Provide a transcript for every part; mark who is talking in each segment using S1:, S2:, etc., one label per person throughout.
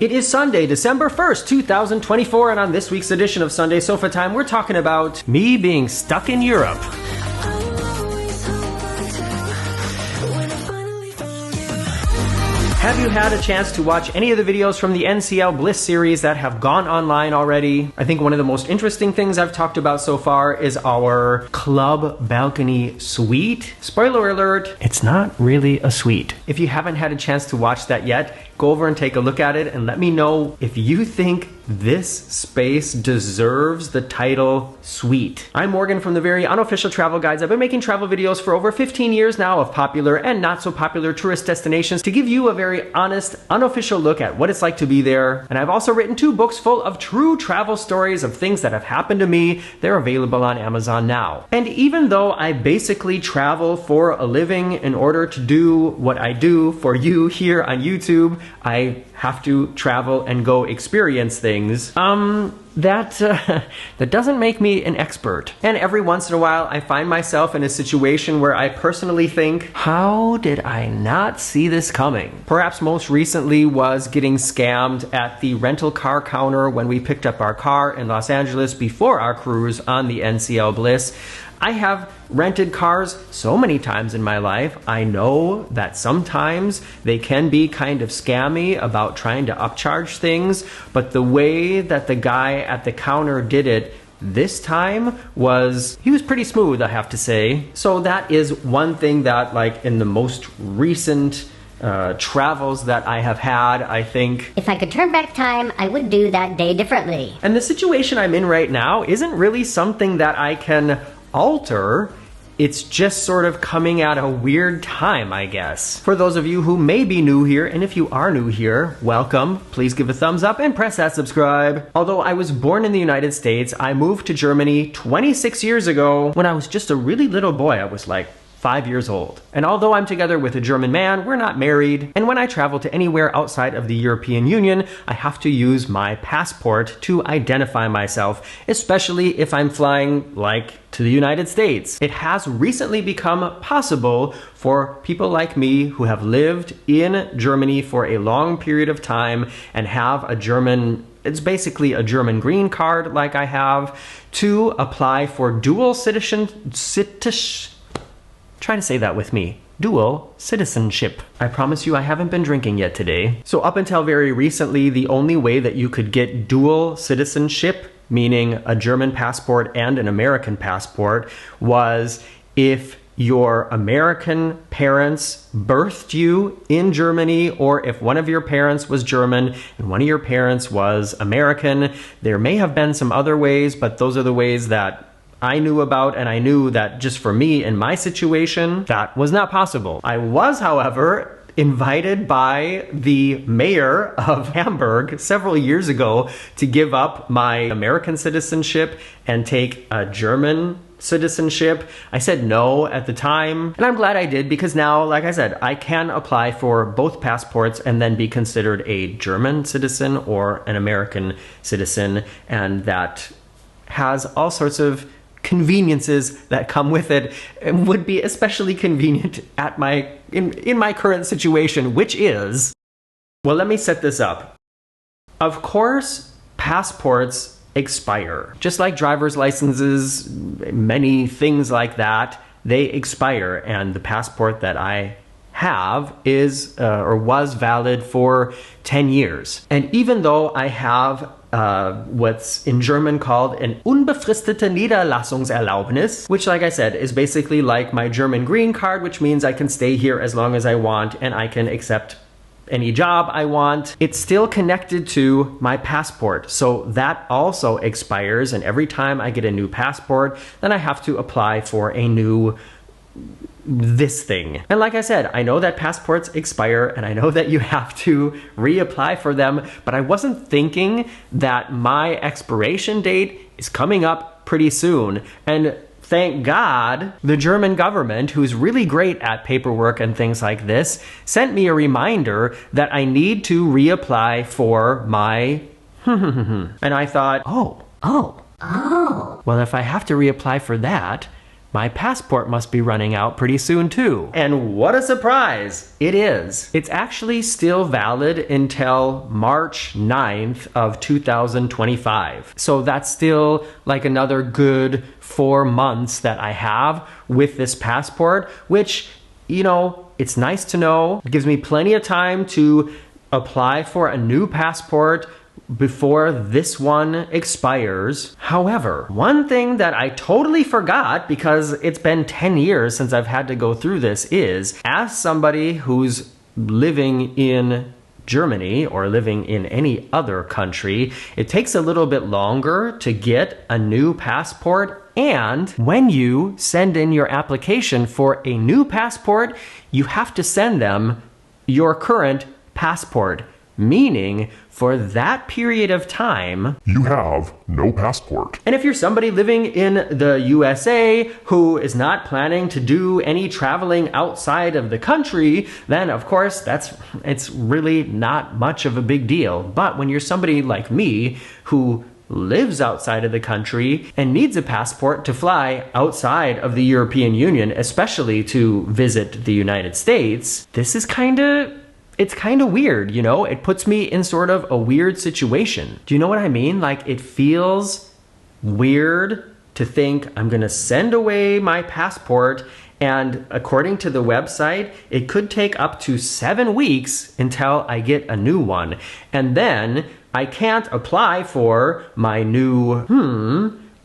S1: It is Sunday, December 1st, 2024, and on this week's edition of Sunday Sofa Time, we're talking about me being stuck in Europe. Have you had a chance to watch any of the videos from the NCL Bliss series that have gone online already? I think one of the most interesting things I've talked about so far is our club balcony suite. Spoiler alert, it's not really a suite. If you haven't had a chance to watch that yet, go over and take a look at it and let me know if you think this space deserves the title suite. I'm Morgan from the very unofficial travel guides. I've been making travel videos for over 15 years now of popular and not so popular tourist destinations to give you a very honest, unofficial look at what it's like to be there. And I've also written 2 books full of true travel stories of things that have happened to me. They're available on Amazon now. And even though I basically travel for a living in order to do what I do for you here on YouTube, I have to travel and go experience things. That doesn't make me an expert. And every once in a while, I find myself in a situation where I personally think, how did I not see this coming? Perhaps most recently was getting scammed at the rental car counter when we picked up our car in Los Angeles before our cruise on the NCL Bliss. I have rented cars so many times in my life. I know that sometimes they can be kind of scammy about trying to upcharge things, but the way that the guy at the counter did it this time he was pretty smooth, I have to say. So that is one thing that, like, in the most recent travels that I have had, I think,
S2: if I could turn back time, I would do that day differently.
S1: And the situation I'm in right now isn't really something that I can alter. It's just sort of coming at a weird time, I guess. For those of you who may be new here, and if you are new here, welcome. Please give a thumbs up and press that subscribe. Although I was born in the United States, I moved to Germany 26 years ago when I was just a really little boy. I was like 5 years old. And although I'm together with a German man, we're not married. And when I travel to anywhere outside of the European Union, I have to use my passport to identify myself, especially if I'm flying, like, to the United States. It has recently become possible for people like me who have lived in Germany for a long period of time and have it's basically a German green card like I have, to apply for dual Try to say that with me. Dual citizenship. I promise you I haven't been drinking yet today. So up until very recently, the only way that you could get dual citizenship, meaning a German passport and an American passport, was if your American parents birthed you in Germany, or if one of your parents was German and one of your parents was American. There may have been some other ways, but those are the ways that I knew about, and I knew that just for me in my situation, that was not possible. I was, however, invited by the mayor of Hamburg several years ago to give up my American citizenship and take a German citizenship. I said no at the time, and I'm glad I did, because now, like I said, I can apply for both passports and then be considered a German citizen or an American citizen, and that has all sorts of conveniences that come with it, and would be especially convenient at in my current situation, which is, well, let me set this up. Of course, passports expire. Just like driver's licenses, many things like that, they expire, and the passport that I have is or was valid for 10 years. And even though I have what's in German called an unbefristete Niederlassungserlaubnis, which, like I said, is basically like my German green card, which means I can stay here as long as I want and I can accept any job I want. It's still connected to my passport, so that also expires, and every time I get a new passport, then I have to apply for a new this thing. And like I said, I know that passports expire, and I know that you have to reapply for them, but I wasn't thinking that my expiration date is coming up pretty soon. And thank God, the German government, who's really great at paperwork and things like this, sent me a reminder that I need to reapply for my and I thought, oh. Well, if I have to reapply for that, my passport must be running out pretty soon too. And what a surprise! It is. It's actually still valid until March 9th of 2025. So that's still like another good 4 months that I have with this passport, which, you know, it's nice to know. It gives me plenty of time to apply for a new passport before this one expires. However, one thing that I totally forgot, because it's been 10 years since I've had to go through this, is as somebody who's living in Germany or living in any other country, it takes a little bit longer to get a new passport. And when you send in your application for a new passport, you have to send them your current passport, meaning for that period of time,
S3: you have no passport.
S1: And if you're somebody living in the USA who is not planning to do any traveling outside of the country, then of course it's really not much of a big deal. But when you're somebody like me who lives outside of the country and needs a passport to fly outside of the European Union, especially to visit the United States, this is it's kind of weird, you know? It puts me in sort of a weird situation. Do you know what I mean? Like, it feels weird to think I'm gonna send away my passport, and according to the website, it could take up to 7 weeks until I get a new one. And then I can't apply for my new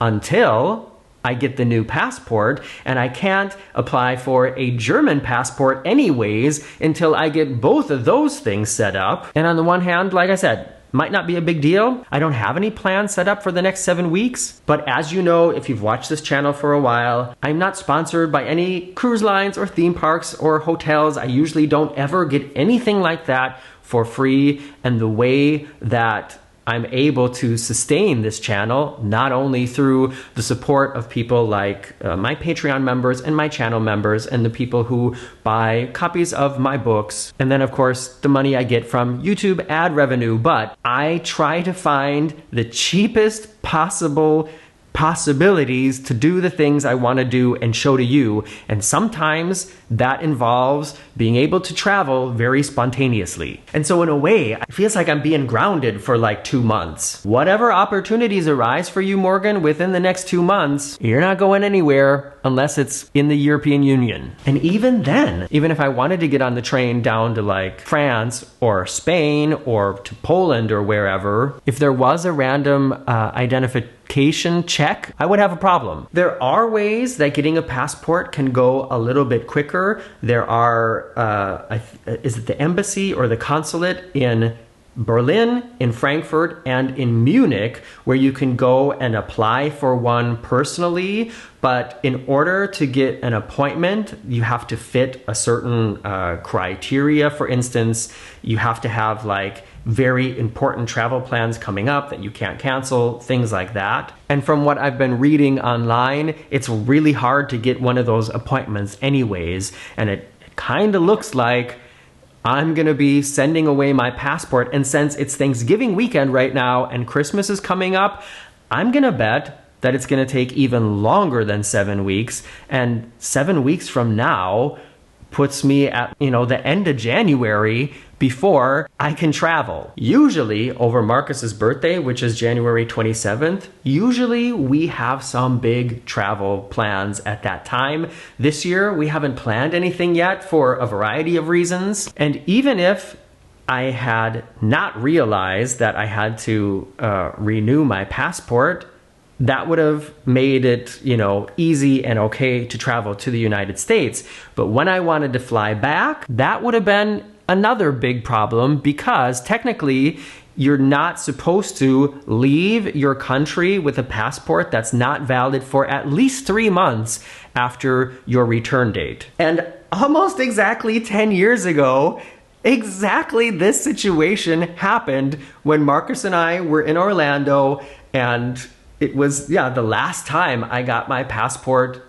S1: until I get the new passport, and I can't apply for a German passport anyways until I get both of those things set up. And on the one hand, like I said, might not be a big deal. I don't have any plans set up for the next 7 weeks. But as you know, if you've watched this channel for a while, I'm not sponsored by any cruise lines or theme parks or hotels. I usually don't ever get anything like that for free. And the way that I'm able to sustain this channel, not only through the support of people like my Patreon members and my channel members and the people who buy copies of my books, and then of course the money I get from YouTube ad revenue, but I try to find the cheapest possible possibilities to do the things I want to do and show to you. And sometimes that involves being able to travel very spontaneously. And so in a way, it feels like I'm being grounded for like 2 months. Whatever opportunities arise for you, Morgan, within the next 2 months, you're not going anywhere unless it's in the European Union. And even then, even if I wanted to get on the train down to like France or Spain or to Poland or wherever, if there was a random identification check, I would have a problem. There are ways that getting a passport can go a little bit quicker. There are, is it the embassy or the consulate in Berlin, in Frankfurt, and in Munich, where you can go and apply for one personally. But in order to get an appointment, you have to fit a certain criteria. For instance, you have to have like very important travel plans coming up that you can't cancel, things like that. And from what I've been reading online, it's really hard to get one of those appointments anyways. And it kind of looks like I'm gonna be sending away my passport, and since it's Thanksgiving weekend right now and Christmas is coming up, I'm gonna bet that it's gonna take even longer than 7 weeks, and 7 weeks from now puts me at, you know, the end of January before I can travel. Usually over Marcus's birthday, which is January 27th, usually we have some big travel plans at that time. This year, we haven't planned anything yet for a variety of reasons. And even if I had not realized that I had to renew my passport, that would have made it, you know, easy and okay to travel to the United States. But when I wanted to fly back, that would have been another big problem, because technically you're not supposed to leave your country with a passport that's not valid for at least 3 months after your return date. And almost exactly 10 years ago, exactly this situation happened when Marcus and I were in Orlando, and it was, the last time I got my passport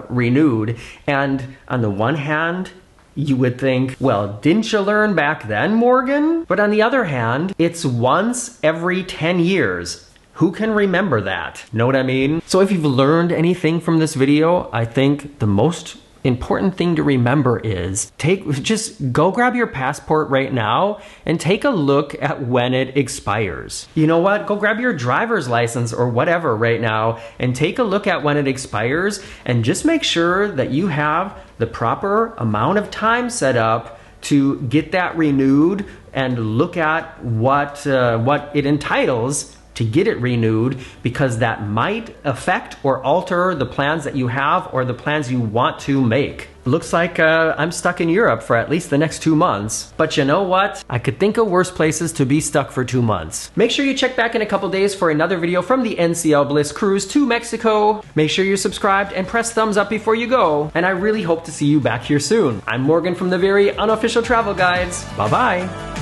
S1: renewed. And on the one hand, you would think, well, didn't you learn back then, Morgan? But on the other hand, it's once every 10 years. Who can remember that? Know what I mean? So if you've learned anything from this video, I think the most important thing to remember is just go grab your passport right now and take a look at when it expires. You know what? Go grab your driver's license or whatever right now and take a look at when it expires, and just make sure that you have the proper amount of time set up to get that renewed, and look at what it entitles to get it renewed, because that might affect or alter the plans that you have or the plans you want to make. Looks like I'm stuck in Europe for at least the next 2 months. But you know what? I could think of worse places to be stuck for 2 months. Make sure you check back in a couple days for another video from the NCL Bliss cruise to Mexico. Make sure you're subscribed and press thumbs up before you go. And I really hope to see you back here soon. I'm Morgan from the Very Unofficial Travel Guides. Bye-bye.